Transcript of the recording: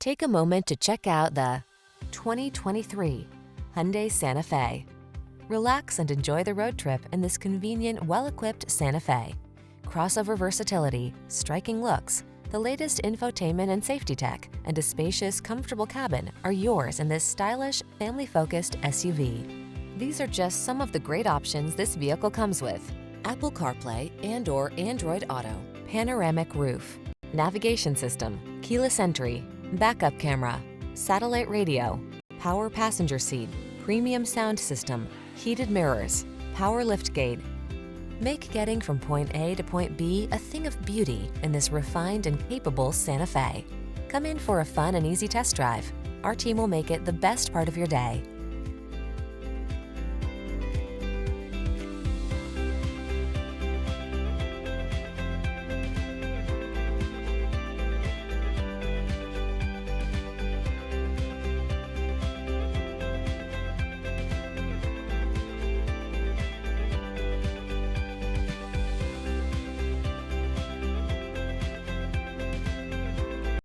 Take a moment to check out the 2023 Hyundai Santa Fe. Relax and enjoy the road trip in this convenient, well-equipped Santa Fe. Crossover versatility, striking looks, the latest infotainment and safety tech, and a spacious, comfortable cabin are yours in this stylish, family-focused SUV. These are just some of the great options this vehicle comes with: Apple CarPlay and/or Android Auto, panoramic roof, navigation system, keyless entry, backup camera, satellite radio, power passenger seat, premium sound system, heated mirrors, power liftgate. Make getting from point A to point B a thing of beauty in this refined and capable Santa Fe. Come in for a fun and easy test drive. Our team will make it the best part of your day.